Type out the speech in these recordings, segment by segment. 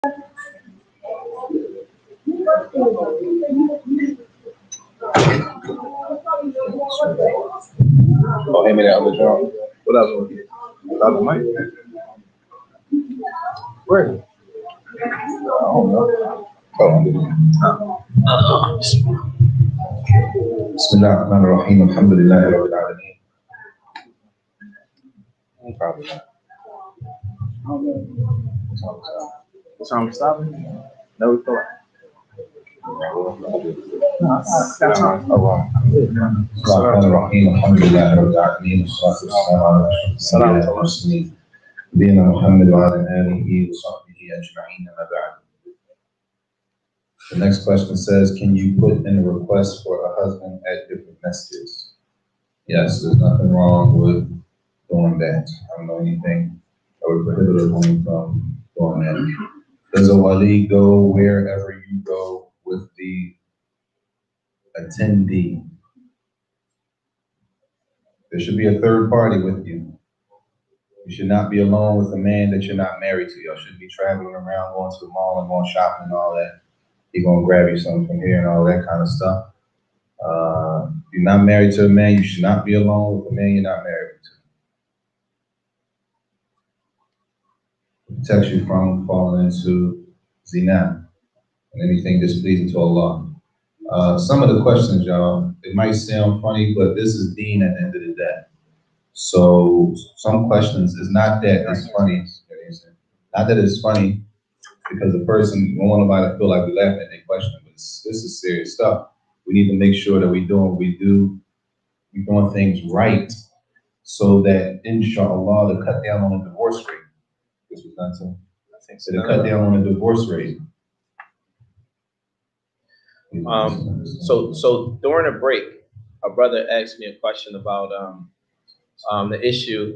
Oh, hand me that other job. What else? The other mic. Where? I don't know. Oh, under there. بسم الله الرحمن الرحيم الحمد لله رب العالمين. Probably not. What time we stopping? No, we thought. الرحمن الرحيم الحمد لله رب العالمين والصلاة والسلام على أشرف الأنبياء والمرسلين نبينا محمد وعلى آله وصحبه أجمعين أما بعد. The next question says, can you put in a request for a husband at different messages? Yes, there's nothing wrong with doing that. I don't know anything that would prohibit a woman from doing that. Does a wali go wherever you go with the attendee? There should be a third party with you. You should not be alone with a man that you're not married to. Y'all should be traveling around, going to the mall and going shopping and all that. He's gonna grab you something from here and all that kind of stuff. If you're not married to a man, you should not be alone with a man you're not married to. It protects you from falling into zina and anything displeasing to Allah. Some of the questions, y'all, it might sound funny, but this is deen at the end of the day. So some questions, it's not that it's funny. Not that it's funny, because the person, we don't want nobody to feel like we're laughing at their question, but this is serious stuff. We need to make sure that we're doing things right, so that inshallah to cut down on the divorce rate. This was done too. I think so. To cut down on the divorce rate. So during a break, a brother asked me a question about the issue.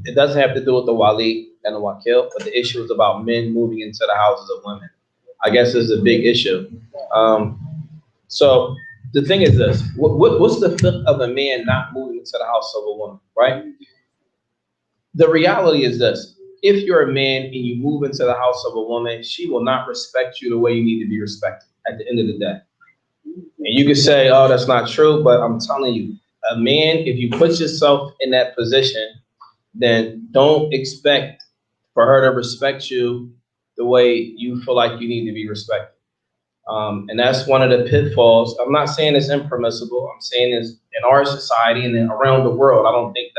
It doesn't have to do with the Wali and the Wakil, but the issue is about men moving into the houses of women. I guess this is a big issue. So the thing is this: what's the fifth of a man not moving into the house of a woman, right? The reality is this: if you're a man and you move into the house of a woman, she will not respect you the way you need to be respected at the end of the day. And you can say, oh, that's not true, but I'm telling you, a man, if you put yourself in that position, then don't expect for her to respect you the way you feel like you need to be respected. And that's one of the pitfalls. I'm not saying it's impermissible. I'm saying it's in our society and then around the world. I don't think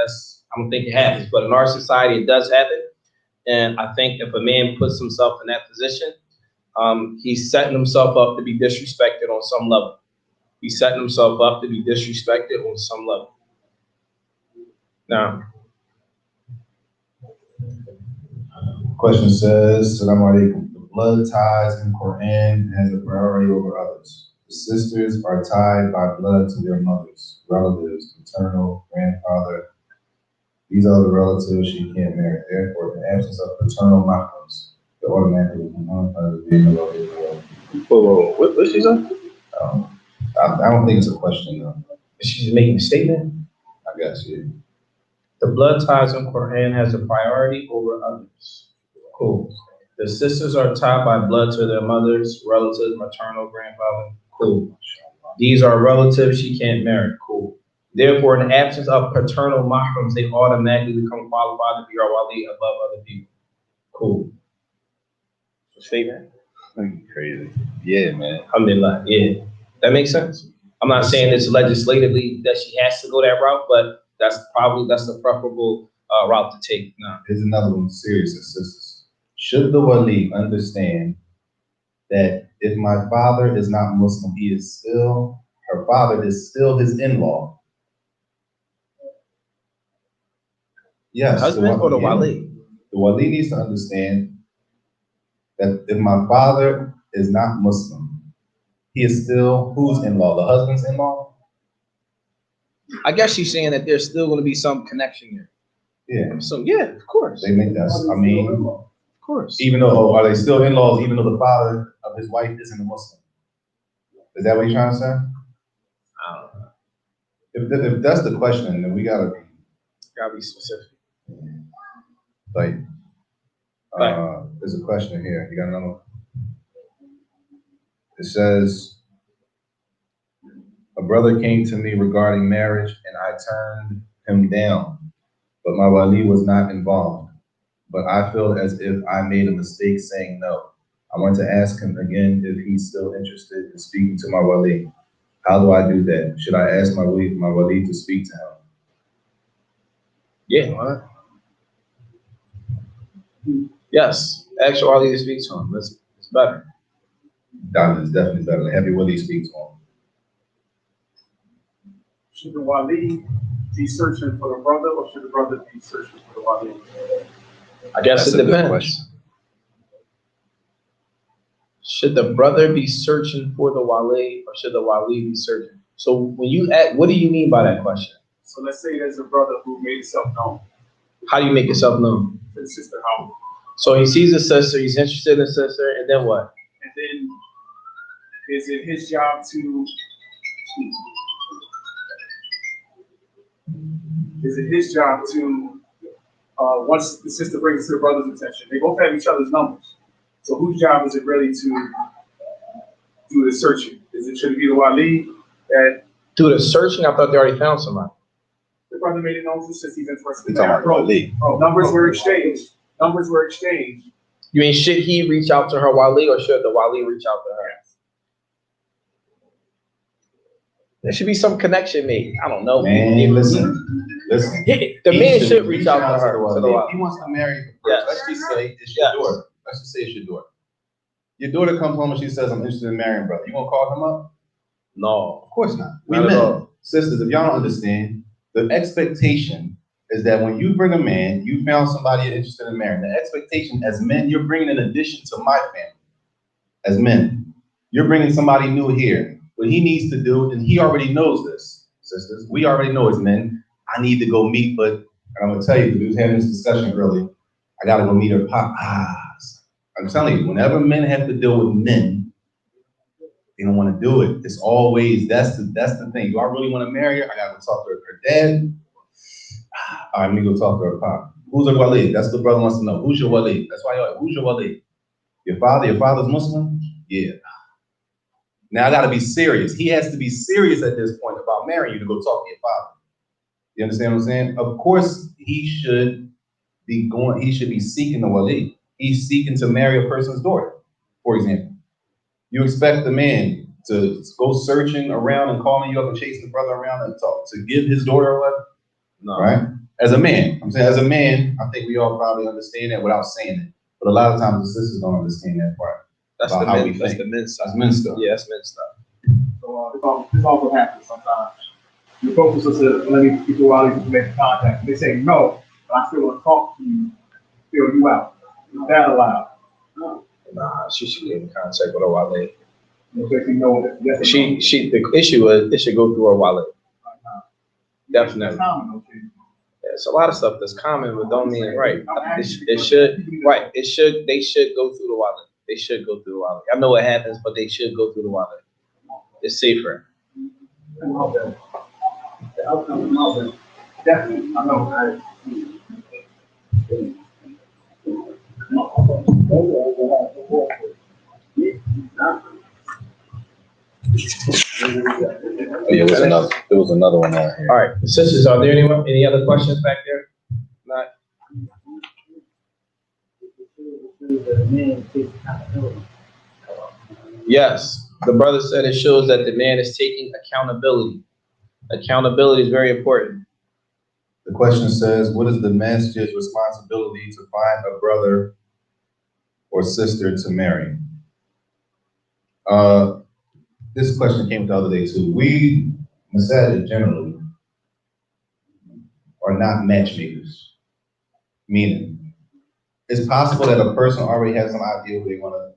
it happens, but in our society, it does happen. And I think if a man puts himself in that position, he's setting himself up to be disrespected on some level. He's setting himself up to be disrespected on some level. Now, question says, Salaam alaikum. The blood ties in Quran has a priority over others. The sisters are tied by blood to their mothers, relatives, maternal, grandfather. These are the relatives she can't marry. Therefore, in the absence of paternal mahrams, they automatically become unconscious being a relative. whoa, what she said? I don't think it's a question, though. She's making a statement. I guess, yeah. The blood ties in Quran has a priority over others. Cool. The sisters are tied by blood to their mothers, relatives, maternal, grandfather. Cool. These are relatives she can't marry. Cool. Therefore, in the absence of paternal mahrams, they automatically become qualified to be our wali above other people. Cool. Statement? Crazy. Yeah, man. Alhamdulillah. Yeah. That makes sense. I'm not saying it's legislatively that she has to go that route, but that's the preferable route to take. Now, here's another one, serious sisters. Should the wali understand that if my father is not Muslim, her father is still his in-law? Yes. Husband or the wali? The wali needs to understand that if my father is not Muslim, he is still whose in-law? The husband's in-law? I guess she's saying that there's still going to be some connection here. Yeah. So yeah, of course. They make that. Of course. Even though, are they still in-laws? Even though the father of his wife isn't a Muslim? Is that what you're trying to say? I don't know. If that's the question, then we gotta be specific. Like, there's a question here. You got another one? It says, a brother came to me regarding marriage and I turned him down, but my wali was not involved. But I feel as if I made a mistake saying no. I want to ask him again if he's still interested in speaking to my wali. How do I do that? Should I ask my wali to speak to him? Yeah, all right. Yes, ask your wali to speak to him. It's better. That is definitely better. Have your wali speak to him. Should the wali be searching for the brother, or should the brother be searching for the wali? I guess That's it a good depends. question. Should the brother be searching for the wali, or should the wali be searching? So when you ask, what do you mean by that question? So let's say there's a brother who made himself known How do you make yourself known? to the sister house, So he sees a sister, he's interested in the sister, and then what? and then is it his job to once the sister brings it to the brother's attention, they both have each other's numbers. So whose job is it really to do the searching? Should it be the wali that Do the searching? I thought they already found somebody. the brother made it known to since he's interested in We're talking about marriage? wali. Numbers were exchanged. Numbers were exchanged. You mean, should he reach out to her wali, or should the wali reach out to her? There should be some connection made. I don't know. Man, listen. Yeah, the He man should reach out to her. the To the wali. wali. If he wants to marry her, Yes. let's just say it's your Yes. daughter. Let's just say it's your daughter. Your daughter comes home and she says, I'm interested in marrying brother. You gonna call him up? No. Of course not. We Not at men, all. sisters, if y'all don't understand, the expectation is that when you bring a man, you found somebody you're interested in marrying. The expectation as men, you're bringing an addition to my family. As men, you're bringing somebody new here. What he needs to do, and he already knows this, sisters. We already know as men, I need to go meet, but and I'm gonna tell you, we was having this discussion earlier. I gotta go meet her pop. I'm telling you, whenever men have to deal with men, they don't want to do it. It's always that's the thing. Do I really want to marry her? I gotta go talk to her dad. All right, let me go talk to her pop. Who's her wali? That's the brother wants to know. Who's your wali? That's why you're like, who's your wali? Your father? Your father's Muslim? Yeah. Now I gotta be serious. He has to be serious at this point about marrying you to go talk to your father. You understand what I'm saying? Of course, he should be seeking the wali. He's seeking to marry a person's daughter, for example. You expect the man to go searching around and calling you up and chasing the brother around and talk to give his daughter away? No. Right? As a man, I'm saying as a man, I think we all probably understand that without saying it. But a lot of times the sisters don't understand that part. That's about the how men. we That's think. the men's stuff. That's men's stuff. Yeah, that's men's stuff. So this also happens sometimes. The focus is to let me get the wali to make contact. They say no, but I still want to talk to you, feel you out. Is that allowed? Nah, she should get in contact with her wali. Basically, no. Yes, The issue is it should go through her wali. Definitely. That's common, okay. It's a lot of stuff that's common, but don't mean it right. It should, right? They should go through the wali. They should go through the wali. I know what happens, but they should go through the wali. It's safer. Definitely, I know. Oh, yeah, there was another one out here. All right, sisters, are there any other questions back there? Not. Yes, the brother said it shows that the man is taking accountability. Accountability is very important. The question says, what is the masjid's responsibility to find a brother or sister to marry? This question came the other day too. We, Masajid generally, are not matchmakers. Meaning, it's possible that a person already has some idea who they want to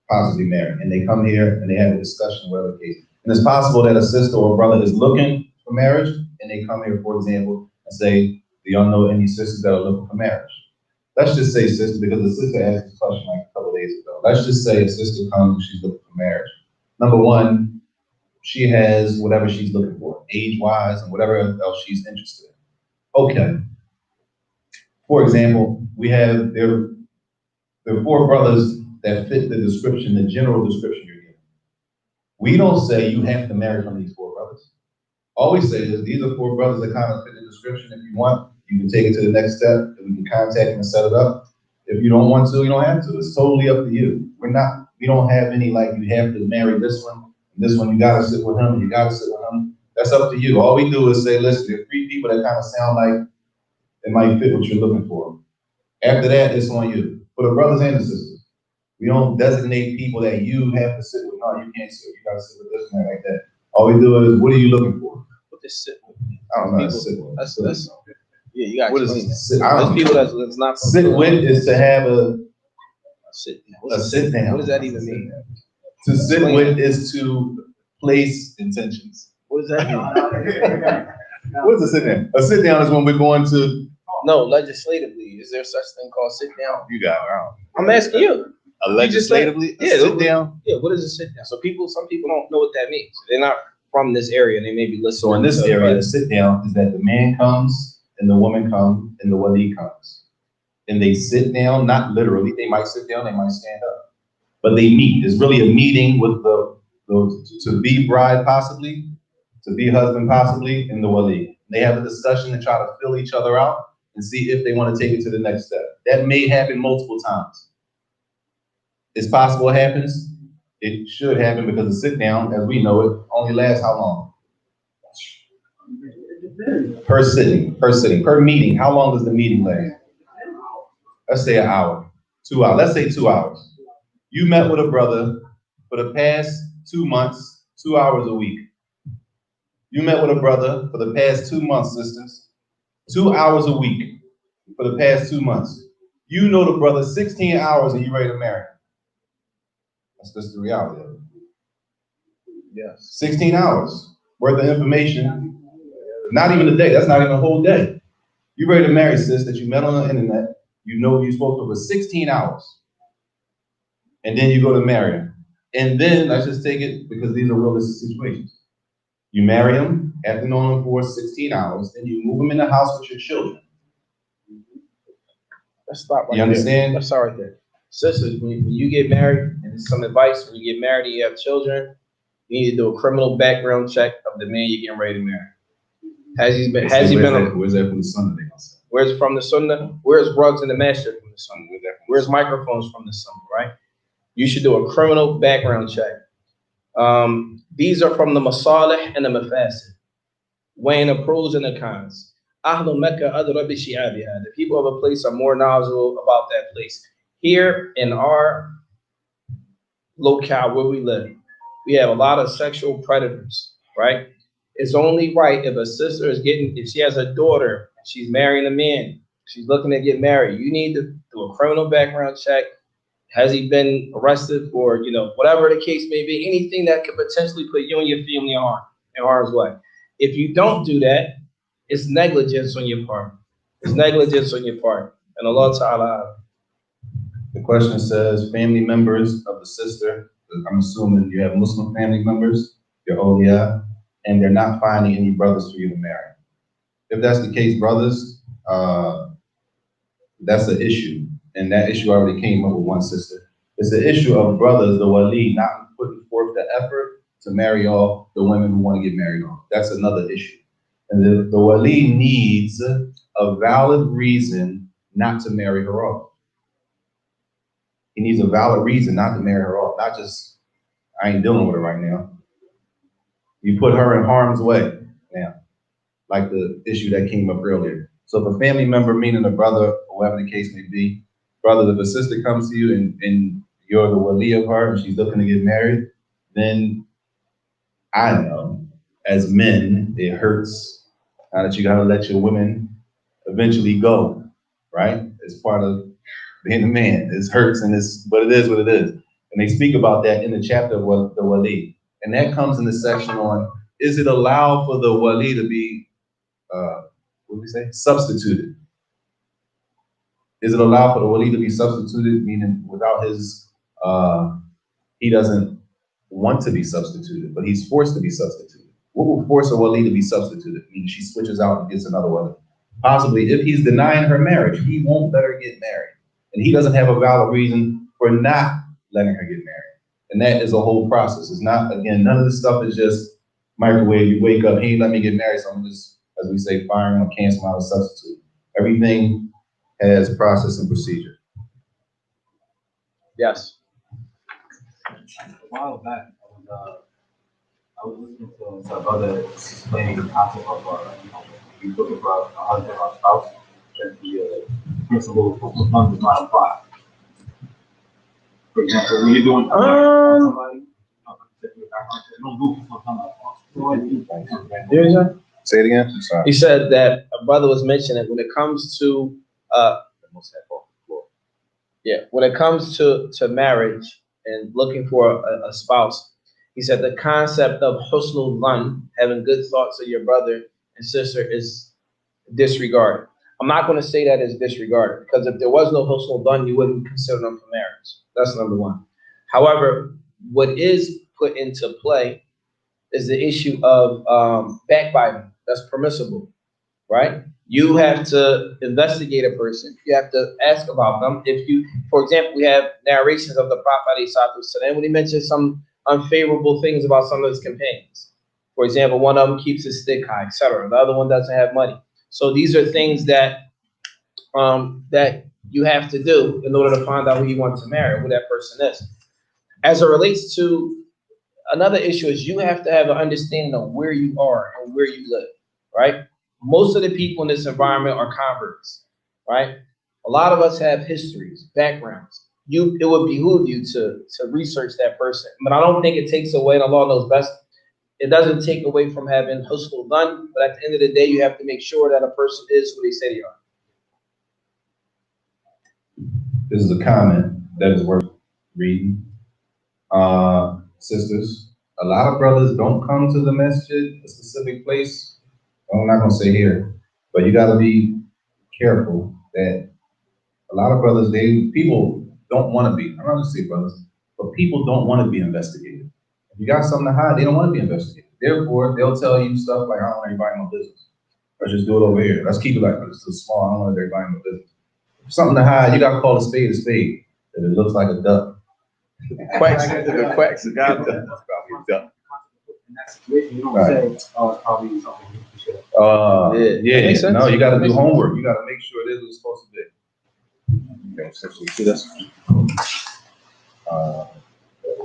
possibly marry, and they come here and they have a discussion, whatever the case. And it's possible that a sister or brother is looking for marriage, and they come here, for example, and say, do y'all know any sisters that are looking for marriage? Let's just say sister, because the sister asked this question like a couple of days ago. Let's just say a sister comes and she's looking for marriage. Number one, she has whatever she's looking for, age-wise and whatever else she's interested in. Okay. For example, there are 4 brothers that fit the description, the general description you're giving. We don't say you have to marry from these 4 brothers. All we say is these are 4 brothers that kind of fit the description. If you want, you can take it to the next step, and we can contact them and set it up. If you don't want to, you don't have to. It's totally up to you. We don't have any, like, you have to marry this one you gotta sit with him, you gotta sit with him. That's up to you. All we do is say, listen, there are 3 people that kind of sound like it might fit what you're looking for. After that, it's on you. For the brothers and the sisters. We don't designate people that you have to sit with. No, you can't sit. You gotta sit with this man like that. All we do is, what are you looking for? What is sit with? I don't know. People, Sit with. That's yeah. You got. What is sit? I don't There's people know. that's not. Sit with is to have a sit down. a sit down. What does that even mean? To sit with is to place intentions. What does that mean? What is a sit down? A sit down is when we're going to. No, legislatively, is there such thing called sit down? You got it. I'm asking you. Legislatively, yeah, sit down. Yeah, what is a sit down? So some people don't know what that means. They're not from this area. They may be listening. So in this area, the sit down is that the man comes and the woman comes and the wali comes. And they sit down, not literally, they might sit down, they might stand up. But they meet. It's really a meeting with the to-be bride possibly, to-be husband possibly, and the wali. They have a discussion and try to fill each other out and see if they want to take it to the next step. That may happen multiple times. It's possible it happens. It should happen because the sit down, as we know it, only lasts how long? Per sitting, per meeting. How long does the meeting last? Let's say an hour, 2 hours. Let's say 2 hours. You met with a brother for the past 2 months, 2 hours a week. You met with a brother for the past 2 months, sisters, 2 hours a week for the past 2 months. You know the brother 16 hours and you ready to marry him. That's just the reality of it. Yes. 16 hours worth of information. Not even a day. That's not even a whole day. You ready to marry sis that you met on the internet. You know you spoke to for 16 hours. And then you go to marry him. And then let's just take it because these are realistic situations. You marry him after knowing him for 16 hours, then you move him in the house with your children. Let's stop right there. You understand? Let's start right there. Sisters, when you get married, and it's some advice, when you get married and you have children, you need to do a criminal background check of the man you're getting ready to marry. Has he been where's that from the Sunnah? Where's from the Sunnah? Where's rugs in the master from the Sunnah? Where's microphones from the Sunnah, right? You should do a criminal background check. These are from the masalih and the mafasid, weighing the pros and the cons. The people of a place are more knowledgeable about that place. Here in our locale where we live, we have a lot of sexual predators, right? It's only right if a sister if she has a daughter, she's marrying a man, she's looking to get married, you need to do a criminal background check. Has he been arrested for, whatever the case may be, anything that could potentially put you and your family in harm's way. If you don't do that, it's negligence on your part. It's negligence on your part. And Allah Ta'ala. The question says, family members of the sister, I'm assuming you have Muslim family members, your awliya, and they're not finding any brothers for you to marry. If that's the case, brothers, that's an issue. And that issue already came up with one sister. It's the issue of brothers, the wali, not putting forth the effort to marry off the women who want to get married off. That's another issue. And the wali needs a valid reason not to marry her off. He needs a valid reason not to marry her off, not just, I ain't dealing with her right now. You put her in harm's way now, like the issue that came up earlier. So if a family member, meaning a brother, or whatever the case may be, brother, if a sister comes to you and you're the wali of her and she's looking to get married, then I know, as men, it hurts that you gotta let your women eventually go, right? It's part of being a man. It hurts, but it is what it is. And they speak about that in the chapter of the wali. And that comes in the section on, is it allowed for the wali to be, substituted? Is it allowed for the wali to be substituted, meaning without his, he doesn't want to be substituted, but he's forced to be substituted? What will force a wali to be substituted? Meaning she switches out and gets another wali. Possibly, if he's denying her marriage, he won't let her get married. And he doesn't have a valid reason for not letting her get married. And that is a whole process. It's not, again, none of this stuff is just microwave. You wake up, hey, let me get married. So I'm just, as we say, firing or canceling out a substitute. Everything has process and procedure. Yes. A while back, I was listening to some brother explaining the concept of, you looking for a husband or a spouse, that the principle of funds does not apply. For example, when you're doing somebody, don't do something. Say it again. I'm sorry. He said that a brother was mentioning when it comes to when it comes to marriage and looking for a spouse, he said the concept of husnul dhan, having good thoughts of your brother and sister, is disregarded. I'm not going to say that is disregarded, because if there was no husnul dhan, you wouldn't consider them for marriage. That's number one. However, what is put into play is the issue of backbiting. That's permissible, right? You have to investigate a person. You have to ask about them. If you, for example, we have narrations of the Prophet ﷺ when he mentions some unfavorable things about some of his companions. For example, one of them keeps his stick high, etc. The other one doesn't have money. So these are things that that you have to do in order to find out who you want to marry, who that person is. As it relates to another issue, is you have to have an understanding of where you are and where you live, right? Most of the people in this environment are converts, right? A lot of us have histories, backgrounds. It would behoove you to research that person, but I don't think it takes away, and Allah knows best, it doesn't take away from having husnul dhan, but at the end of the day, you have to make sure that a person is who they say they are. This is a comment that is worth reading. Sisters, a lot of brothers don't come to the masjid, a specific place. I'm not gonna say here, but you gotta be careful that a lot of brothers, people don't want to be, I'm not gonna say brothers, but people don't want to be investigated. If you got something to hide, they don't want to be investigated. Therefore, they'll tell you stuff like, I don't want everybody in my business. Let's just do it over here. Let's keep it like it's too small. I don't want everybody in my business. If something to hide, you gotta call a spade a spade. If it looks like a duck. Quacks, the quacks, That's probably a duck. In that situation, you don't say, oh, it's probably something you should. That makes sense. No, you gotta do homework. You gotta make sure it is what it's supposed to be. Okay, so you see this? No,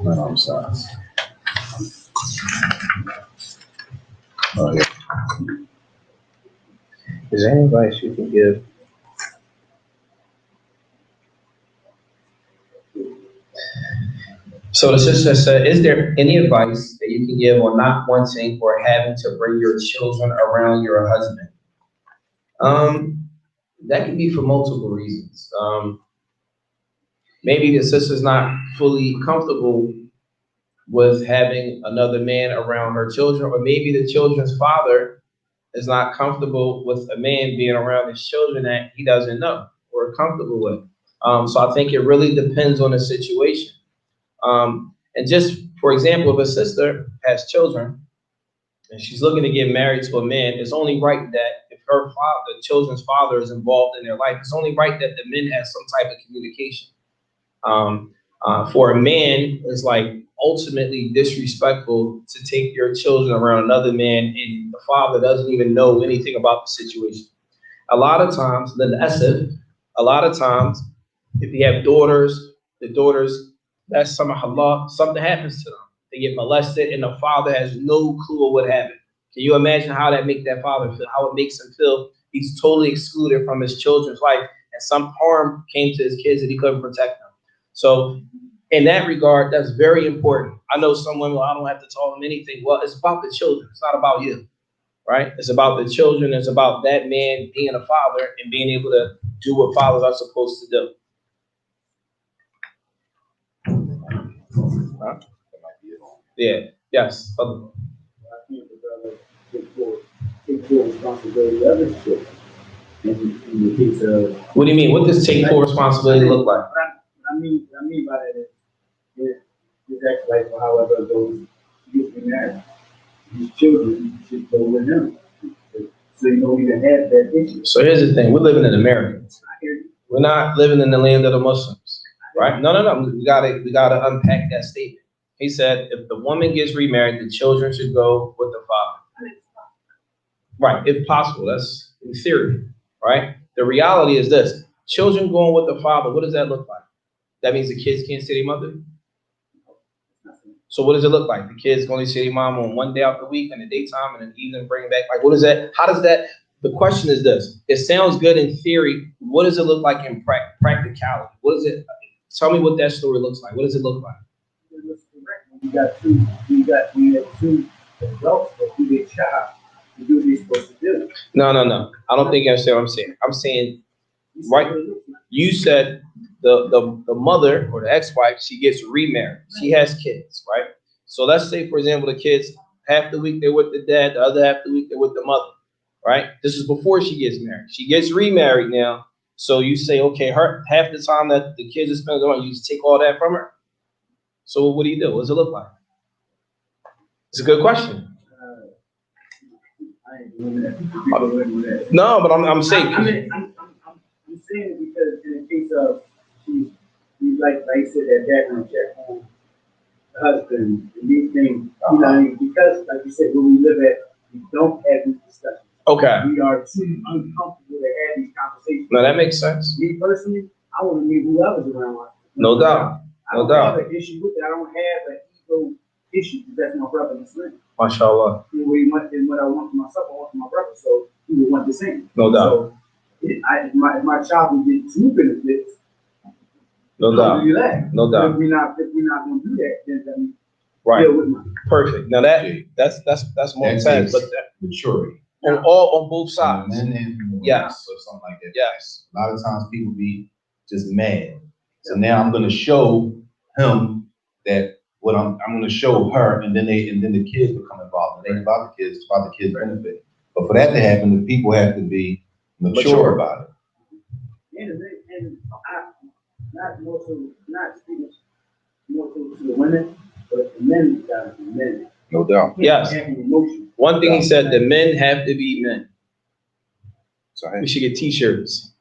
I'm sorry. Oh, yeah. Is there any advice you can give? So the sister said, is there any advice that you can give on not wanting or having to bring your children around your husband? That can be for multiple reasons. Maybe the sister's not fully comfortable with having another man around her children, or maybe the children's father is not comfortable with a man being around his children that he doesn't know or comfortable with. So I think it really depends on the situation. And just for example, if a sister has children and she's looking to get married to a man, it's only right that if her father, the children's father, is involved in their life, it's only right that the men have some type of communication. For a man, it's like ultimately disrespectful to take your children around another man and the father doesn't even know anything about the situation. A lot of times, if you have daughters, the daughters, that's something happens to them. They get molested and the father has no clue of what happened. Can you imagine how that makes that father feel? How it makes him feel he's totally excluded from his children's life and some harm came to his kids that he couldn't protect them. So in that regard, that's very important. I know some women, I don't have to tell them anything. Well, it's about the children. It's not about you, right? It's about the children. It's about that man being a father and being able to do what fathers are supposed to do. Huh? Yeah. Yes. I think the brother take full responsibility of his children. In the case of, What do you mean? What does take full responsibility look like? I mean by that is his ex-wife or however those used to be married. His children should go with him. So you don't even have that issue. So here's the thing: we're living in America. We're not living in the land of the Muslims, right? No. We gotta unpack that statement. He said if the woman gets remarried, the children should go with the father. Right, if possible, that's in theory, right? The reality is this, children going with the father, what does that look like? That means the kids can't see their mother? So what does it look like? The kids only see their mom on one day out the week in the daytime and then evening bring back, like what is that? How does that, the question is this, it sounds good in theory, what does it look like in practicality? What is it, tell me what that story looks like, what does it look like? We had two adults that do their job. To do what they're supposed to do. No. I don't think you understand what I'm saying. I'm saying, right, you said the mother or the ex-wife, she gets remarried. She has kids, right? So let's say, for example, the kids, half the week they're with the dad, the other half the week they're with the mother, right? This is before she gets married. She gets remarried now. So you say, okay, her half the time that the kids are spending on, you just take all that from her. So what do you do? What does it look like? It's a good question. I ain't doing that. No, but I'm saying. I'm saying it because in the case of she's like I said, that background check on the husband and these things, you know, because like you said, where we live at, we don't have these discussions. Okay. We are too uncomfortable to have these conversations. No, that makes sense. Me personally, I want to meet whoever's around. No doubt. I don't have an issue with it. I don't have an ego issue because that's my brother and friend. MashaAllah. What I want for myself, I want for my brother. So he would want the same. No doubt. So if my child would get two benefits, no doubt. Do that. No doubt. If we're not going to do that, then right. Deal with mine. Perfect. Now that's more intense, but maturity on both sides. Men and women, yes, or something like that. Yes. A lot of times people be just mad. So now I'm going to show him that. What I'm going to show her, and then the kids become involved. It ain't about the kids; it's about the kids' benefit. But for that to happen, the people have to be mature about it. And not speaking more to the women, but the men got to be men. No doubt. Yes. One thing he said: the men have to be men. Sorry. We should get T-shirts.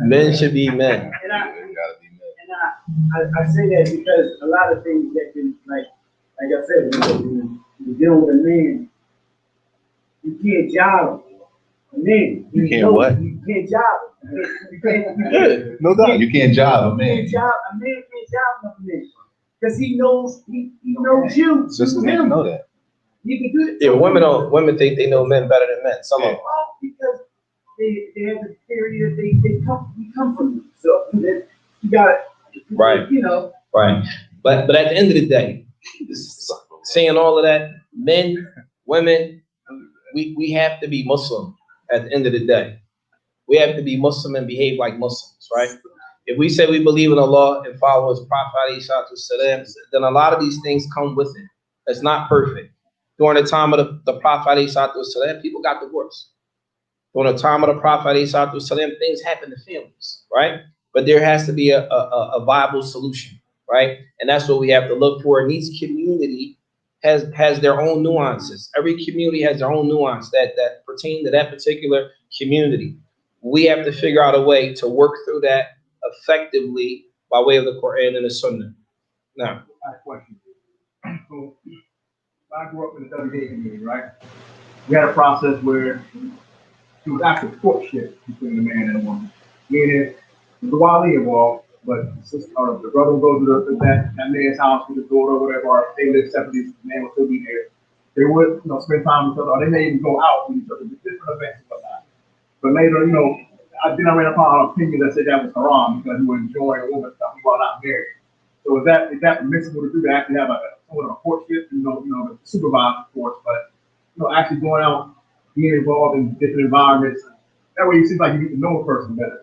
Men should be men. I say that because a lot of things that can, like I said, when you're dealing with a man, you can't job a man. You can't what? You can't job him. No doubt. You can't job a man. A man can't job a man because he knows you. Sisters need to know that. You can do it. Yeah, women think they know men better than men. Some of them. Well, because they have the theory that we come from you. So you got it. Right. You know. Right. But at the end of the day, saying all of that, men, women, we have to be Muslim at the end of the day. We have to be Muslim and behave like Muslims, right? If we say we believe in Allah and follow His Prophet, then a lot of these things come with it. It's not perfect. During the time of the Prophet, people got divorced. During the time of the Prophet, things happen to families, right? But there has to be a viable solution, right? And that's what we have to look for. And each community has their own nuances. Every community has their own nuance that pertain to that particular community. We have to figure out a way to work through that effectively by way of the Quran and the Sunnah. Now, I have a question. So, I grew up in the WA community, right? We had a process where it was actual courtship between the man and the woman. Meaning, the Wali involved, but the brother would go to that man's house with his daughter or whatever, or they lived separately, the man would still be there. They would, spend time with each other, or they may even go out with each other to different events and whatnot. But later, I ran upon an opinion that said that was haram because he would enjoy a woman stuff while not married. So is that permissible to do that? Actually have a courtship, to supervise, of course, but actually going out, being involved in different environments. That way, it seems like you get to know a person better.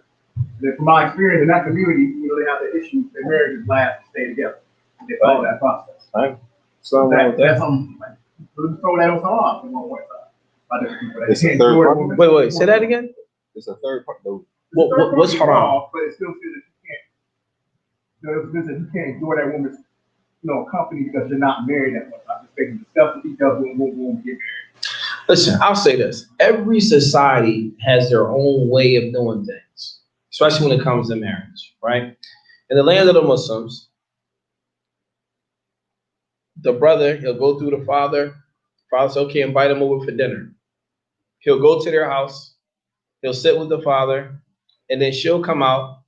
And from my experience in that community, they have the issue their marriages last and stay together. They follow that process. right. So that's something like throw that on off in one point. It's a third part. Wait, say that again? It's a third part. What's haram? But it still says that you can't enjoy that woman's company because you're not married at one time. Just making discuss with each other and won't get married. Listen, I'll say this. Every society has their own way of doing things, especially when it comes to marriage, right? In the land of the Muslims, the brother, he'll go through the father. Father says, okay, invite him over for dinner. He'll go to their house. He'll sit with the father, and then she'll come out,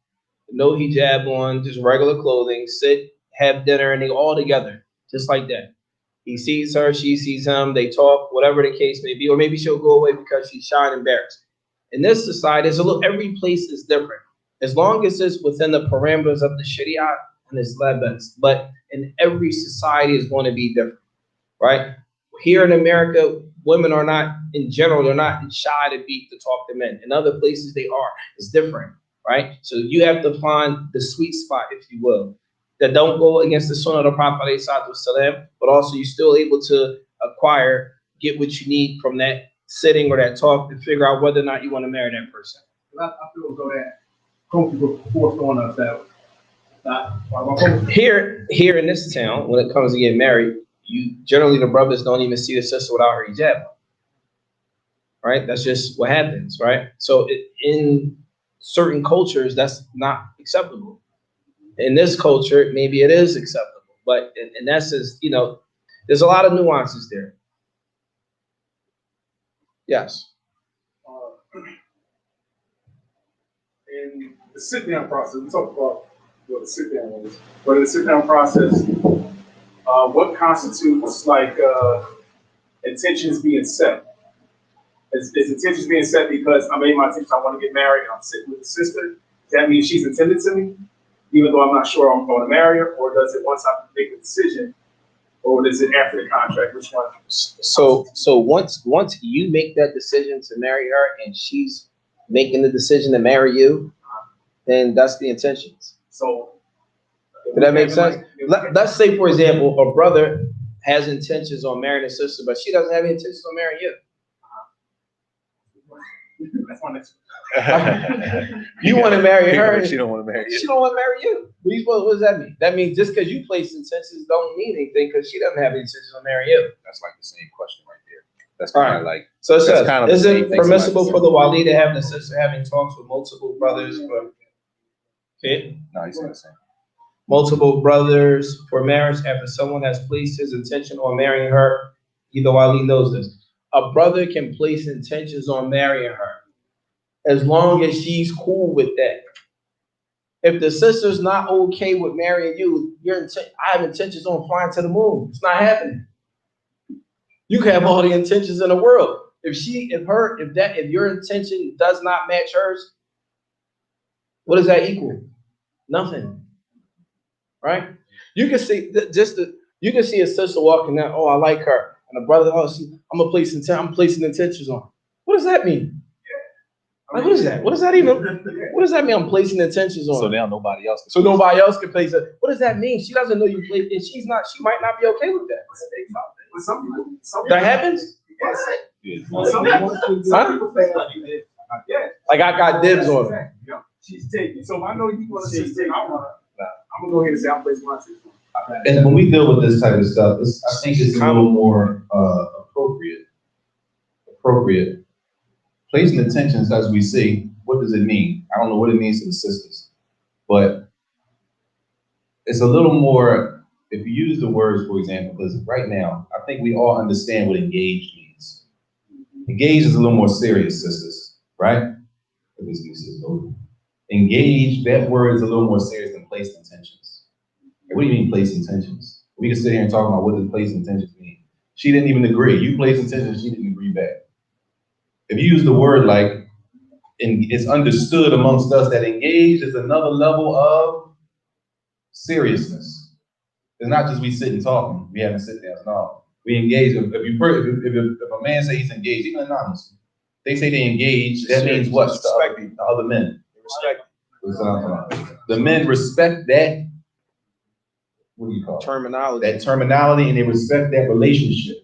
no hijab on, just regular clothing, sit, have dinner, and they all together, just like that. He sees her, she sees him, they talk, whatever the case may be, or maybe she'll go away because she's shy and embarrassed. In this society, every place is different. As long as it's within the parameters of the Sharia and it's best. But in every society is going to be different, right? Here in America, women are not, in general, they're not shy to talk to men. In other places, they are. It's different, right? So you have to find the sweet spot, if you will, that don't go against the sunnah of the Prophet ﷺ, but also you're still able to get what you need from that sitting or that talk to figure out whether or not you want to marry that person. I feel as though that culture was forced on us that Here in this town, when it comes to getting married, generally the brothers don't even see the sister without her hijab, right? That's just what happens, right? So in certain cultures, that's not acceptable. In this culture, maybe it is acceptable, but in essence, there's a lot of nuances there. Yes. In the sit-down process, we talked about what the sit-down is, but in the sit-down process, what constitutes intentions being set? Is intentions being set because I made my intention, I want to get married, and I'm sitting with the sister? Does that mean she's intended to me, even though I'm not sure I'm going to marry her? Or does it once I make a decision, or is it after the contract? Which one? So once you make that decision to marry her and she's making the decision to marry you, then that's the intentions. So, did that make sense? Let's say, for example, a brother has intentions on marrying a sister, but she doesn't have any intentions on marrying you. That's my next You want to marry her. She don't want to marry you. She don't want to marry you. What does that mean? That means just because you place intentions don't mean anything because she doesn't have any intentions on marrying you. That's like the same question right there. That's kind of like. So it says, kind of is it permissible for the Wali to have the sister having talks with multiple brothers for No, he's saying the same. multiple brothers for marriage after someone has placed his intention on marrying her? Either Wali knows this. A brother can place intentions on marrying her as long as she's cool with that. If the sister's not okay with marrying you, I have intentions on flying to the moon. It's not happening. You can have all the intentions in the world. If your intention does not match hers, what does that equal? Nothing. Right? You can see a sister walking down, oh, I like her. And a brother, I'm placing intentions on her. What does that mean? Like, what is that? What does that even? What does that mean? I'm placing intentions on. So now nobody else. So nobody else can place it. What does that mean? She doesn't know you place, and she might not be okay with that. That happens. Some people think like I got dibs on her. she's taking. So if I know you want to sit, I'm gonna go ahead and say I'm placing my sister. And when we deal with this type of stuff, I think it's a little more appropriate. Placing intentions, as we see, what does it mean? I don't know what it means to the sisters, but it's a little more, if you use the words, for example, because right now, I think we all understand what engaged means. Engaged is a little more serious, sisters, right? Engaged, that word is a little more serious than placed intentions. What do you mean placed intentions? We can sit here and talk about what does placed intentions mean. She didn't even agree. You placed intentions, she didn't agree back. If you use the word like, it's understood amongst us that engaged is another level of seriousness. It's not just we sitting talking, we haven't sit down. No, we engage. If a man says he's engaged, even anonymous, they say they engage, that means what? The other men. The men respect that, what do you call it? Terminology. That terminology, and they respect that relationship.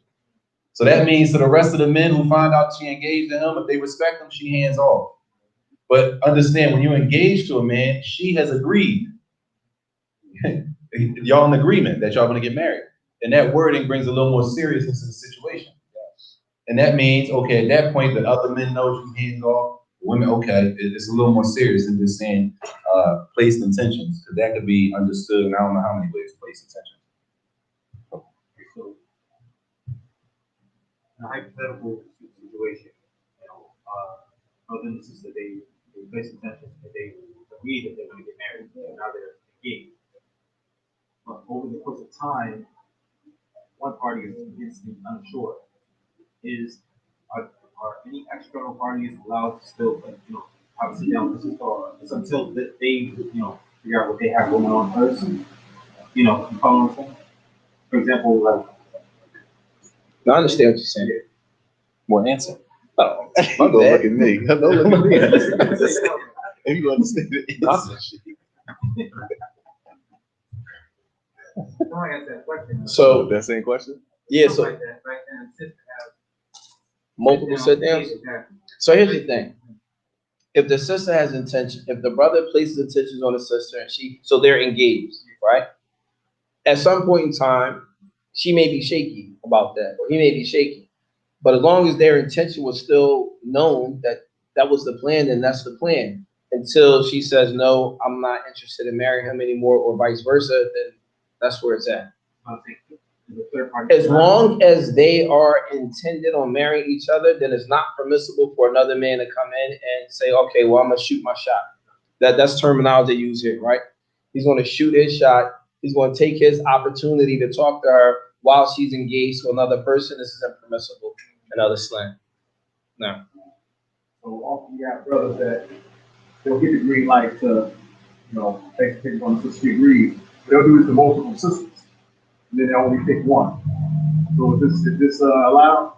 So that means to the rest of the men who find out she engaged to him, if they respect him, she hands off. But understand, when you engage to a man, she has agreed. Y'all in agreement that y'all gonna get married. And that wording brings a little more seriousness to the situation. And that means, okay, at that point, the other men know she hands off. Women, okay, it's a little more serious than just saying placed intentions, because that could be understood in I don't know how many ways, placed intentions. in a hypothetical situation, brother and sister, they place intentions and they agree that they're going to get married, and now they're engaged. But over the course of time, one party begins to be unsure. Are any external parties allowed to still, have a sit down with the sister, or it's until they, figure out what they have going on first? You follow what I'm saying? For example, like. I understand what you're saying. More answer. Oh, Don't look at me. Don't look at me. If you understand the answer. I answer that question. So That same question? yeah, so Like that, right now, sister have multiple sit downs. So here's the thing. If the sister has intention, if the brother places intentions on the sister and so they're engaged, right? At some point in time, she may be shaky about that, or he may be shaky. But as long as their intention was still known that was the plan, then that's the plan. Until she says, no, I'm not interested in marrying him anymore, or vice versa, then that's where it's at. As long as they are intended on marrying each other, then it's not permissible for another man to come in and say, okay, well, I'm gonna shoot my shot. That's terminology they use here, right? He's gonna shoot his shot. He's gonna take his opportunity to talk to her while she's engaged to another person. This is impermissible in other slang. Now, So often you have brothers that they'll get the green light to, take on the sister agrees. They'll do it to multiple sisters. And then they only pick one. So is this allowed?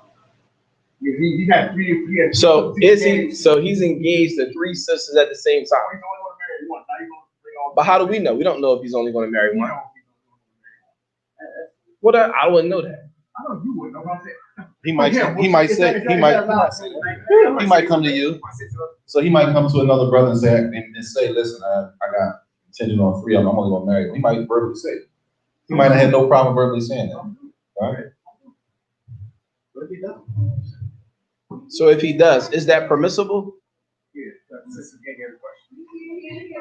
He got three. He had so three is he? engaged. So he's engaged to three sisters at the same time. He's only going to marry one. Now he's going to bring all. But how do we know? We don't know if he's only going to marry one. I What? I wouldn't know that. know you wouldn't know what I'm saying. He might say that. He might come to you. So he might come to another brother and say, listen, I got intended on 3 of them. I'm only gonna marry them. He might verbally say it. He might have had no problem verbally saying that. Right? What if he doesn't? So if he does, is that permissible? Yeah, that's sister can't get a question.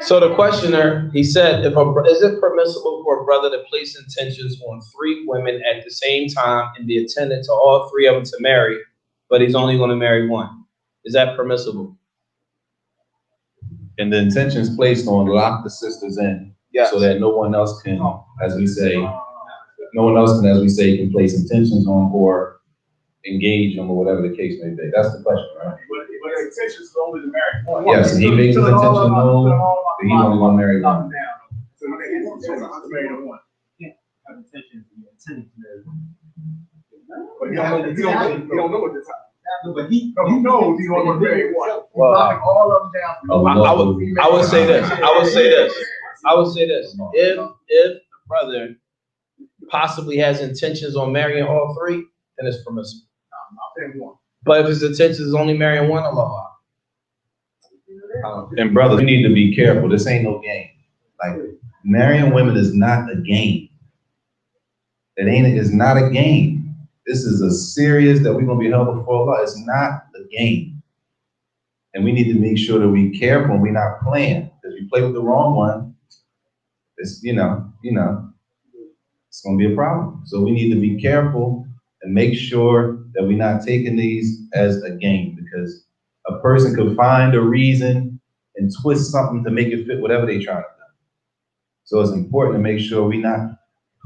So the questioner, he said, is it permissible for a brother to place intentions on 3 women at the same time and be attended to all 3 of them to marry, but he's only going to marry one? Is that permissible? And the intention is placed on lock the sisters in, so that no one else can, as we say, can place intentions on or engage them or whatever the case may be. That's the question, right? But the intention is only to marry one. Yes, and he makes his intention known that he's only gonna marry one. So when they intention is to marry the one. Have intentions, intending to marry. But you don't know at the time. No, but he knows he's only going to marry one. He's Well, locking all of them down. I would say this. If the brother possibly has intentions on marrying all 3, then it's permissible. I'll tell you one. But if his intention is only marrying one, Allah. And brother, we need to be careful. This ain't no game. Like, marrying women is not a game. It's not a game. This is a serious that we're gonna be held before Allah. It's not a game. And we need to make sure that we're careful and we're not playing. Because if you play with the wrong one, it's it's gonna be a problem. So we need to be careful and make sure that we're not taking these as a game, because a person could find a reason and twist something to make it fit whatever they're trying to do. So it's important to make sure we're not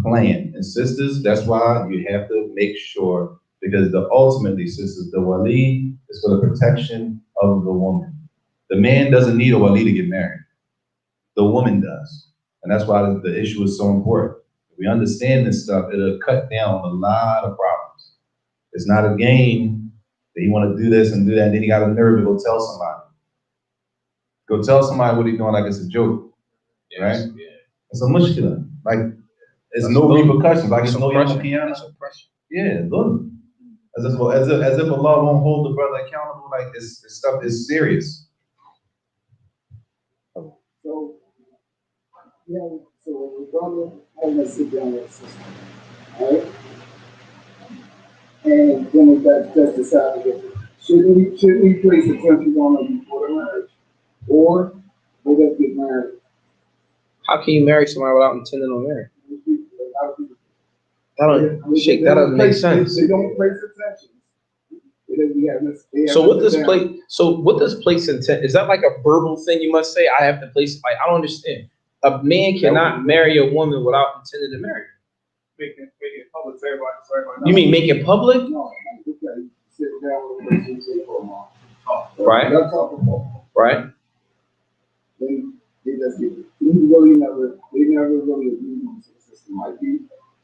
playing. And sisters, that's why you have to make sure, because ultimately, sisters, the wali is for the protection of the woman. The man doesn't need a wali to get married. The woman does. And that's why the issue is so important. If we understand this stuff, it'll cut down a lot of problems. It's not a game that you want to do this and do that, and then you got a nerve to go tell somebody. Go tell somebody what he's doing like it's a joke, right? Yeah. It's a mushkila. Like, there's no repercussions. Like, it's no young piano. Yeah, look. As if Allah won't hold the brother accountable. Like, this stuff is serious. So, so the brother has to sit down with his sister, right? And then we just decide to shouldn't we place attention on them before the marriage? Or they just get married? How can you marry somebody without intending on marriage? That doesn't make sense. They don't place attention. So what does place intent? Is that like a verbal thing you must say? I have to place, like, I don't understand. A man cannot marry a woman without intending to marry her. Make it public, so everybody knows. You mean make it public? No, okay, sit down with a person for a month. Right. Not talk before. Right? Then they just get it. They never really agree on the system. Might be,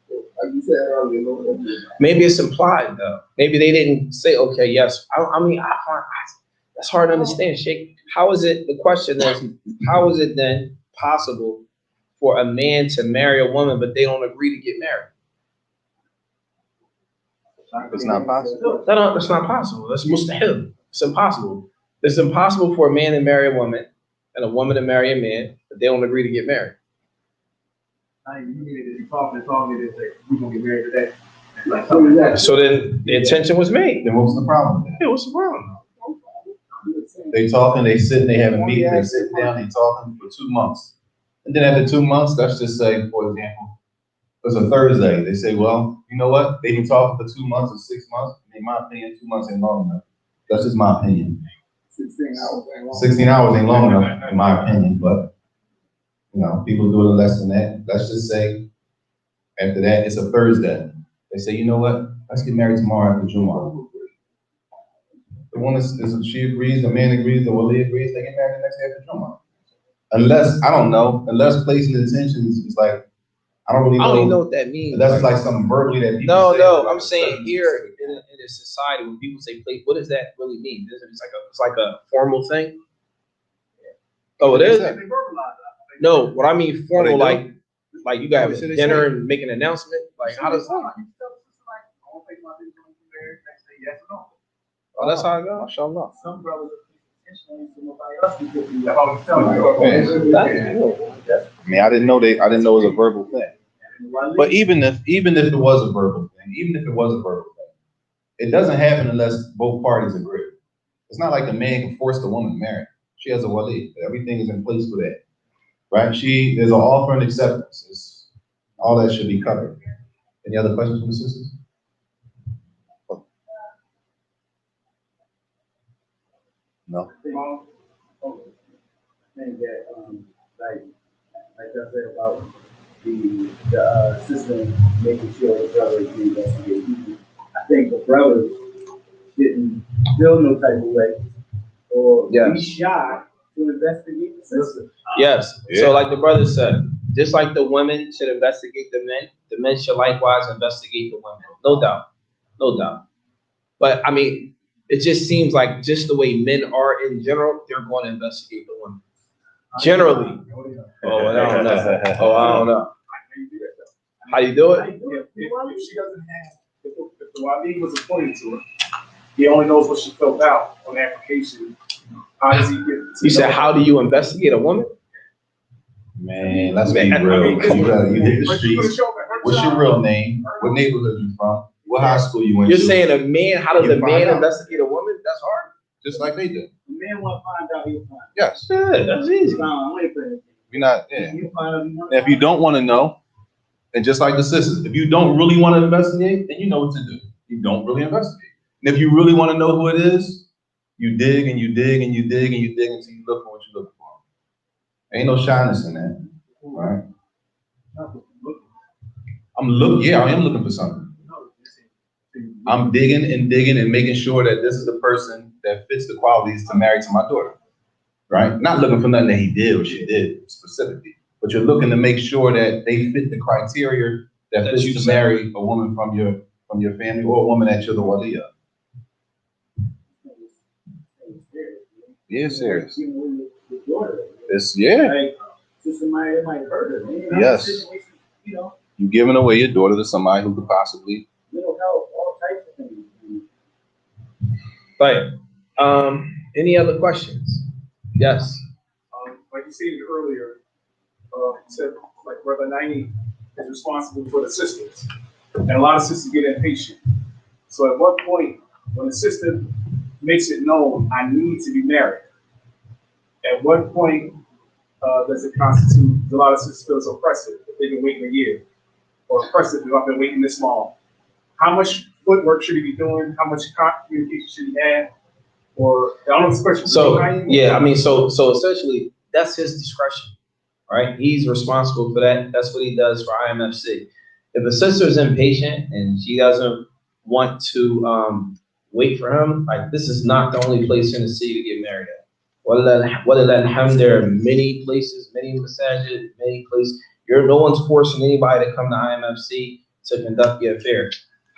like you said earlier, Maybe it's implied though. Maybe they didn't say, okay, yes. I mean, that's hard to understand, Sheikh. How is it, the question is, how is it then possible for a man to marry a woman, but they don't agree to get married? It's not possible. That's not possible. That's mustahil. It's impossible. It's impossible for a man to marry a woman and a woman to marry a man, but they don't agree to get married. You needed to talk, they say, we're gonna get married today. Like, So then the intention was made. Then what's the problem with that? Yeah, what's the problem? They talking, they sitting, they having meetings, they sit down, they talking for 2 months. And then after 2 months, let's just say, for example, it's a Thursday. They say, well, you know what? They've been talking for 2 months or 6 months. In my opinion, 2 months ain't long enough. That's just my opinion. 16 hours ain't long. 16 hours ain't long enough, in my opinion, but, you know, people do it less than that. Let's just say, after that, it's a Thursday. They say, you know what? Let's get married tomorrow after Jumu'ah. The woman she agrees, the man agrees, the Wali agrees, they get married the next day after Jumu'ah. Unless, I don't know, unless placing intentions is like, I don't really know. I don't even know what that means. That's like something verbally that people say. No, I'm saying here in a society, when people say place, what does that really mean? It's like a formal thing? Oh, it is? No, what I mean formal, like you got to have a dinner and make an announcement? Like, how does that? Oh, that's how it goes? Mashallah. Some brothers intentionally to nobody else. I mean, I didn't know it was a verbal thing. But even if it was a verbal thing, it doesn't happen unless both parties agree. It's not like a man can force the woman to marry. She has a wali. Everything is in place for that, right? There's an offer and acceptance. All that should be covered. Any other questions from the sisters? No. I think that, like I said about the system making sure the brothers do investigate. I think the brothers didn't feel no type of way or be shy to investigate the system. Yes. Yeah. So like the brother said, just like the women should investigate the men should likewise investigate the women. No doubt. No doubt. But I mean, it just seems like just the way men are in general, they're going to investigate the women. Generally. Oh, I don't know. I don't know. How you do it? If she doesn't have, if the Wali was appointed to her, he only knows what she filled out on the application. How does he get? You said, how do you investigate a woman? Man, let's be real. You hit the streets. What's your real name? What neighborhood you from? What high school you went to? You're saying a man, how does a man investigate a woman? That's hard. Just like they do. The man want to find out, he'll find out. Yes. Yeah, that's easy. You're not, yeah. He'll find out. And if you don't want to know, and just like the sisters, if you don't really want to investigate, then you know what to do. You don't really investigate. And if you really want to know who it is, you dig and you dig and you dig and you dig until you look for what you look for. Ain't no shyness in that, right? I am looking for something. I'm digging and making sure that this is the person that fits the qualities to marry to my daughter, right? Not looking for nothing that he did or she did specifically, but you're looking to make sure that they fit the criteria that fits you to marry a woman from your family or a woman that you're the wali of. Yeah, serious. It's Like, somebody that might hurt her. Yes. You know, you giving away your daughter to somebody who could possibly. mental health, all types of things. Right. Any other questions? Yes. Like you stated earlier, you said like Brother 90 is responsible for the sisters. And a lot of sisters get impatient. So at what point, when the sister makes it known, I need to be married, at what point does it constitute, a lot of sisters feel it's oppressive if they've been waiting a year, or oppressive if I've been waiting this long? how much footwork should he be doing? How much communication should he have? Or I don't know this question. So yeah, I mean, so essentially, that's his discretion, right? He's responsible for that. That's what he does for IMFC. If a sister is impatient and she doesn't want to wait for him, like this is not the only place in the city to get married at. Alhamdulillah, there are many places, many masajid, many places. No one's forcing anybody to come to IMFC to conduct the affair.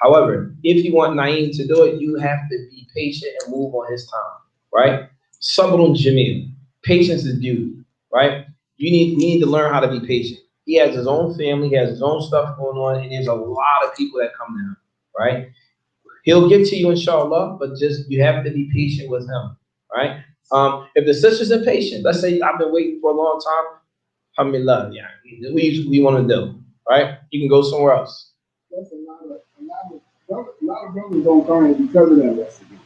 However, if you want Naeem to do it, you have to be patient and move on his time, right? Sabrun Jamil. Patience is beauty, right? We need to learn how to be patient. He has his own family, he has his own stuff going on, and there's a lot of people that come to him, right? He'll get to you, inshallah, but just you have to be patient with him, right? If the sister's impatient, let's say I've been waiting for a long time, alhamdulillah, yeah, what you want to do, right? You can go somewhere else. That's a lot of brothers don't come in because of that investigation.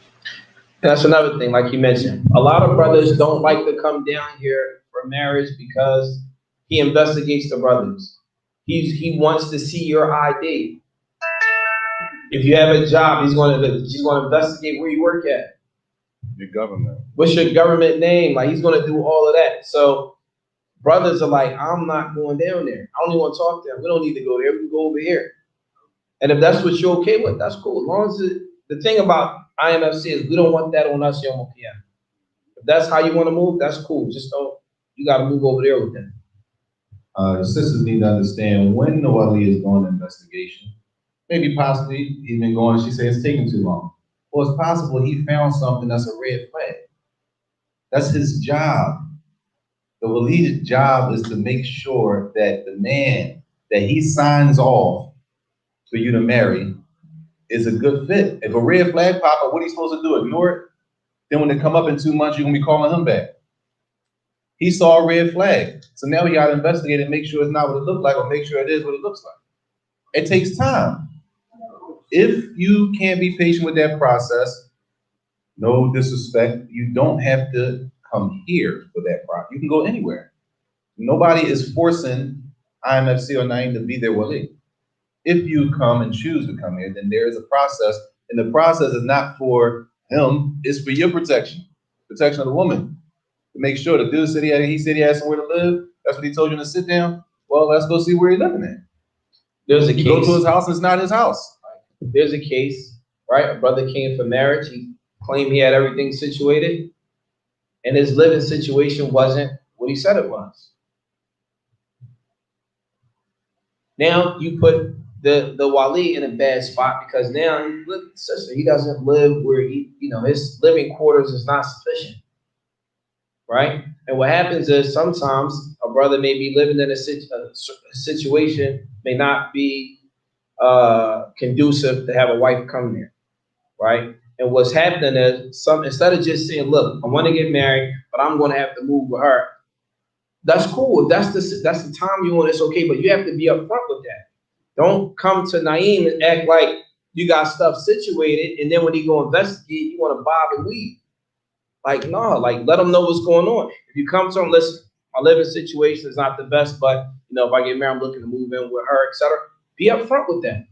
That's another thing, like you mentioned. A lot of brothers don't like to come down here for marriage because he investigates the brothers. He wants to see your ID. If you have a job, he's going to investigate where you work at. Your government. What's your government name? Like he's going to do all of that. So brothers are like, I'm not going down there. I don't even want to talk to them. We don't need to go there. We can go over here. And if that's what you're okay with, that's cool. As long as the thing about IMFC is we don't want that on us, Yom Kippur. If that's how you want to move, that's cool. Just you got to move over there with them. The sisters need to understand when the Wali is doing an investigation. Maybe possibly he's been going, she says it's taking too long. Or it's possible he found something that's a red flag. That's his job. The Wali's job is to make sure that the man that he signs off for you to marry is a good fit. If a red flag pop up, what are you supposed to do? Ignore it? Then when they come up in 2 months, you're gonna be calling him back. He saw a red flag. So now we gotta investigate and make sure it's not what it looked like, or make sure it is what it looks like. It takes time. If you can't be patient with that process, no disrespect, you don't have to come here for that process. You can go anywhere. Nobody is forcing IMFC or Naeem to be their Wali. If you come and choose to come here, then there is a process, and the process is not for him, it's for your protection of the woman. To make sure the dude said he said he had somewhere to live, that's what he told you to sit down. Well, let's go see where he's living at. There's a case. Go to his house, it's not his house. There's a case, right? A brother came for marriage. He claimed he had everything situated, and his living situation wasn't what he said it was. Now you put the Wali in a bad spot because now he doesn't live where his living quarters is not sufficient, right? And what happens is sometimes a brother may be living in a situation may not be conducive to have a wife come there, right? And what's happening is instead of just saying, look, I want to get married, but I'm going to have to move with her. That's cool. If that's the time you want, it's okay, but you have to be upfront with that. Don't come to Naeem and act like you got stuff situated, and then when he go investigate, you want to bob and weave. Like, no, like let him know what's going on. If you come to him, listen, my living situation is not the best, but if I get married, I'm looking to move in with her, etc. Be upfront with that.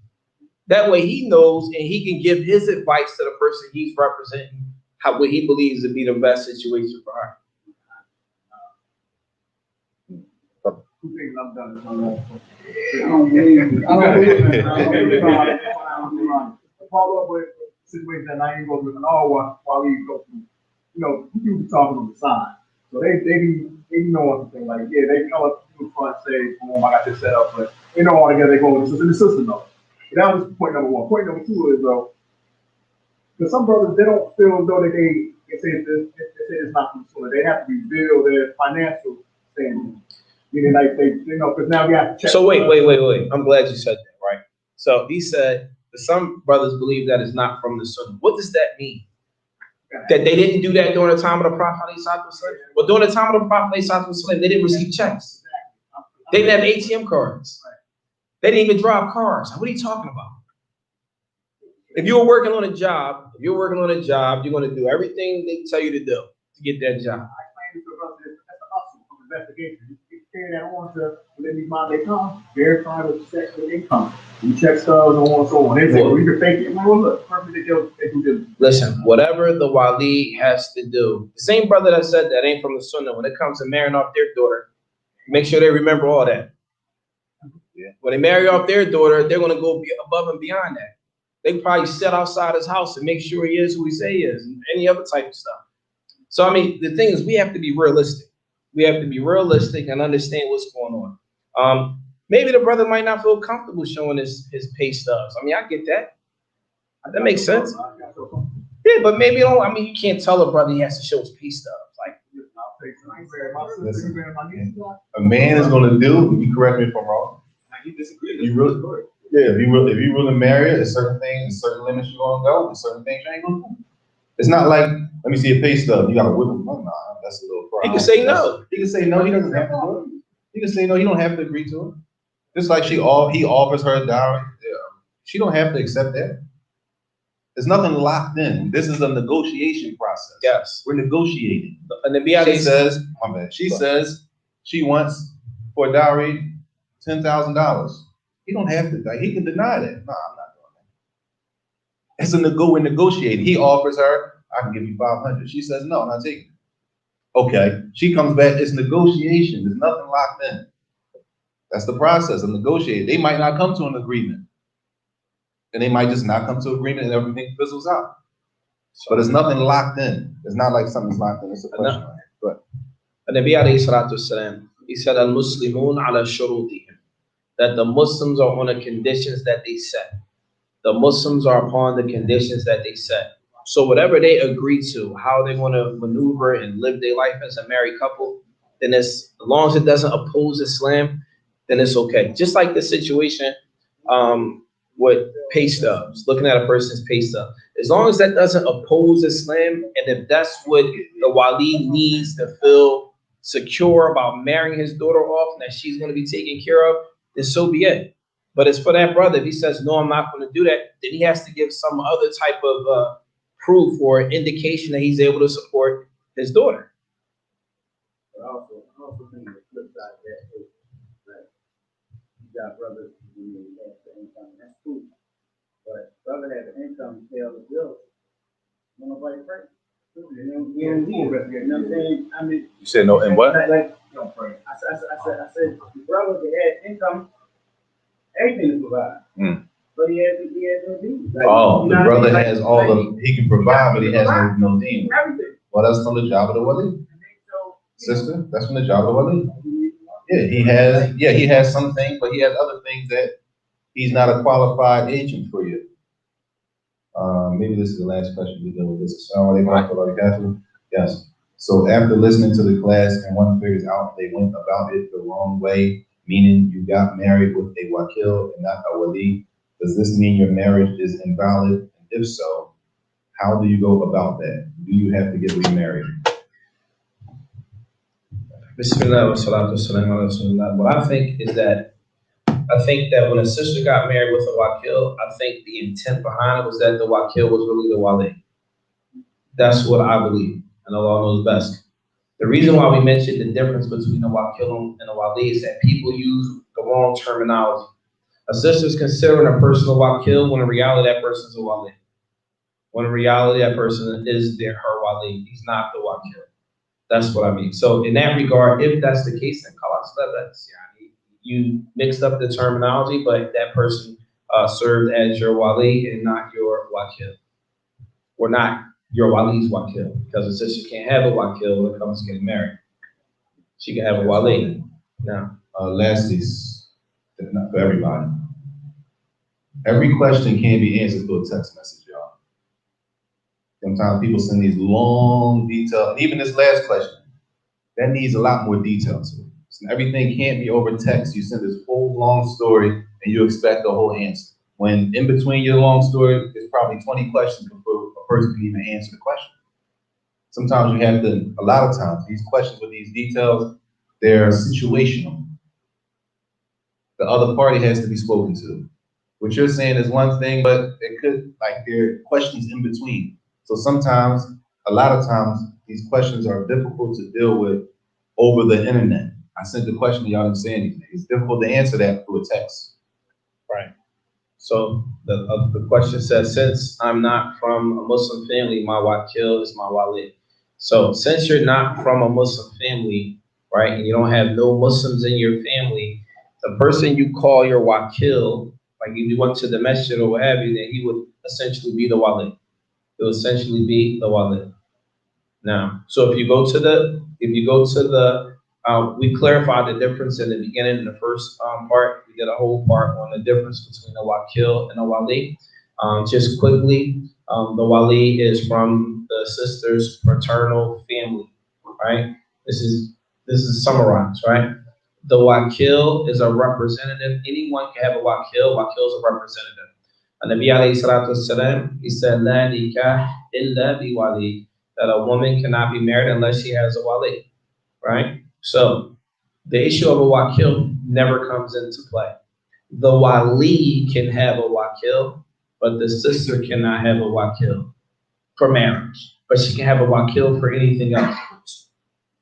That way he knows and he can give his advice to the person he's representing, what he believes to be the best situation for her. 2 things I've done is follow up with situations that I ain't going through while he go through. People be talking on the side. So they know what to think. Like, yeah, they know what to do front, say, I got this set up, but they know all together, they go with the system though. That was point number 1. Point number 2 is though, because some brothers, they don't feel as though they say it's not from Sunnah. They have to rebuild their financial standing. Meaning like because now we have to check. So wait. I'm glad you said that, right? So he said that some brothers believe that it's not from the Sunnah. What does that mean? That they didn't do that during the time of the Prophet? Well, during the time of the Prophet, they didn't receive checks. They didn't have ATM cards. They didn't even drive cars. What are you talking about? If you were working on a job, you're going to do everything they tell you to do to get that job. I claim it's that's the hustle of investigation. carry that on to when they buy their car, verify with sex with income. You check stubs and so on. They say, well, you can fake it. I'm like, well, look, perfect, they do this. Listen, whatever the Wali has to do, the same brother that said that ain't from the Sunnah. When it comes to marrying off their daughter, make sure they remember all that. Yeah. When they marry off their daughter, they're gonna go above and beyond that. They probably sit outside his house and make sure he is who he say he is, and any other type of stuff. So I mean, the thing is, we have to be realistic. We have to be realistic and understand what's going on. Maybe the brother might not feel comfortable showing his pay stubs. I mean, I get that. That makes sense. Yeah, but maybe don't. I mean, you can't tell a brother he has to show his pay stubs. Like, A man is gonna do, you correct me if I'm wrong. You really, yeah, if you really marry her, there's certain things, certain limits you're gonna go, and certain things you ain't gonna do. It's not like, let me see a pay stub, you gotta whip him. No, that's a little problem. he can say no. He can say no, he doesn't have to do it. He can say no, he don't have to agree to it. Just like he offers her a dowry, she don't have to accept that. There's nothing locked in. This is a negotiation process. Yes. We're negotiating. And the BID She says she wants for a dowry $10,000. He don't have to. He can deny that. No, I'm not doing that. It's we're negotiating. He offers her, I can give you 500. She says no, I'm not taking it. Okay. She comes back. It's negotiation. There's nothing locked in. That's the process of negotiating. They might not come to an agreement. And they might just not come to agreement and everything fizzles out. But there's nothing locked in. It's not like something's locked in. It's a question. But Nabi alayhi salatu wasalam, he said, Al-Muslimun ala shurutihim, that the Muslims are on the conditions that they set. The Muslims are upon the conditions that they set. So whatever they agree to, how they want to maneuver and live their life as a married couple, then as long as it doesn't oppose Islam, then it's okay. Just like the situation with pay stubs, looking at a person's pay stub. As long as that doesn't oppose Islam, and if that's what the Wali needs to feel secure about marrying his daughter off and that she's going to be taken care of, then so be it. But it's for that brother. If he says, no, I'm not going to do that, then he has to give some other type of proof or indication that he's able to support his daughter. But also think the flip side of that is that you got brothers who have the income, that's cool. But brother has the income to pay all the bills. Nobody pray. You know what I'm saying? I mean, You said no, and what? Like, don't pray. I said, the brother that has income, everything is provided. But he has no deed. Like, the brother has he can provide, but he has no deed. Everything. Well, that's from the job of the Wali. Sister, that's from the job of the Wali. Yeah, he has some things, but he has other things that he's not a qualified agent for you. Maybe this is the last question we deal with this. Yes. So after listening to the class and one figures out they went about it the wrong way, meaning you got married with a Wakil and not a Wali, does this mean your marriage is invalid? And if so, how do you go about that? Do you have to get remarried? Bismillah wa salatu wasalam ala rasulillah. What I think is that when a sister got married with a Wakil, I think the intent behind it was that the Wakil was really the Wali. That's what I believe, and Allah knows best. The reason why we mentioned the difference between a Wakil and a Wali is that people use the wrong terminology. A sister is considering a person a Wakil when in reality that person is a Wali. When in reality that person is her Wali. He's not the Wakil. That's what I mean. So in that regard, if that's the case, then that's you mixed up the terminology, but that person served as your Wali and not your Wakil. Or not your Wali's Wakil. Because a sister can't have a Wakil when it comes to getting married. She can have a Wali. Now, lastly, not for everybody. Every question can't be answered through a text message, y'all. Sometimes people send these long details, even this last question, that needs a lot more detail to it. So everything can't be over text. You send this whole long story and you expect the whole answer. When in between your long story, there's probably 20 questions before a person can even answer the question. Sometimes you have to, a lot of times, these questions with these details, they're situational. The other party has to be spoken to. What you're saying is one thing, but it could, like, there are questions in between. So sometimes, a lot of times, these questions are difficult to deal with over the internet. I sent the question and y'all didn't say anything. It's difficult to answer that through a text. Right. So the question says, since I'm not from a Muslim family, my Wakil is my Wali. So since you're not from a Muslim family, right, and you don't have no Muslims in your family, the person you call your Wakil, like if you went to the masjid or what have you, then he would essentially be the Wali. It would essentially be the Wali. Now, so if you go to the, we clarified the difference in the beginning in the first part. We did a whole part on the difference between a Wakil and a Wali. Just quickly, the Wali is from the sister's paternal family, right? This is summarized, right? The Wakil is a representative. Anyone can have a Wakil. Wakil is a representative. And Nabi alayhi salatu wasalam, he said, La nikah illa bi wali, that a woman cannot be married unless she has a wali, right? So the issue of a wakil never comes into play. The wali can have a wakil, but the sister cannot have a wakil for marriage, but she can have a wakil for anything else.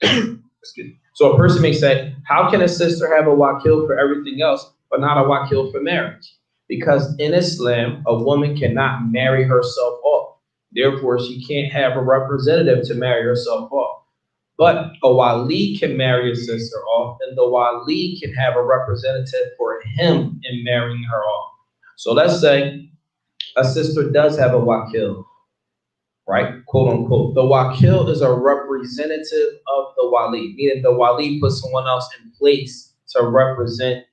Excuse me. So a person may say, how can a sister have a wakil for everything else, but not a wakil for marriage? Because in Islam, a woman cannot marry herself off. Therefore, she can't have a representative to marry herself off. But a wali can marry a sister off, and the wali can have a representative for him in marrying her off. So let's say a sister does have a wakil, right? Quote unquote. The wakil is a representative of the wali, meaning the wali puts someone else in place to represent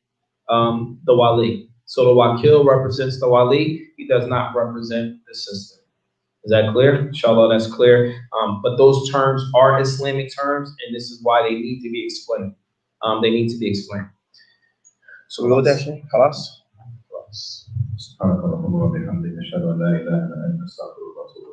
the wali. So the wakil represents the wali. He does not represent the sister. Is that clear? Inshallah, that's clear. But those terms are Islamic terms, and this is why they need to be explained. They need to be explained. So we go with that, Shaykh? Khalas? سبحانك اللهم وبحمدك أشهد أن لا إله إلا أنت أستغفرك وأتوب إليك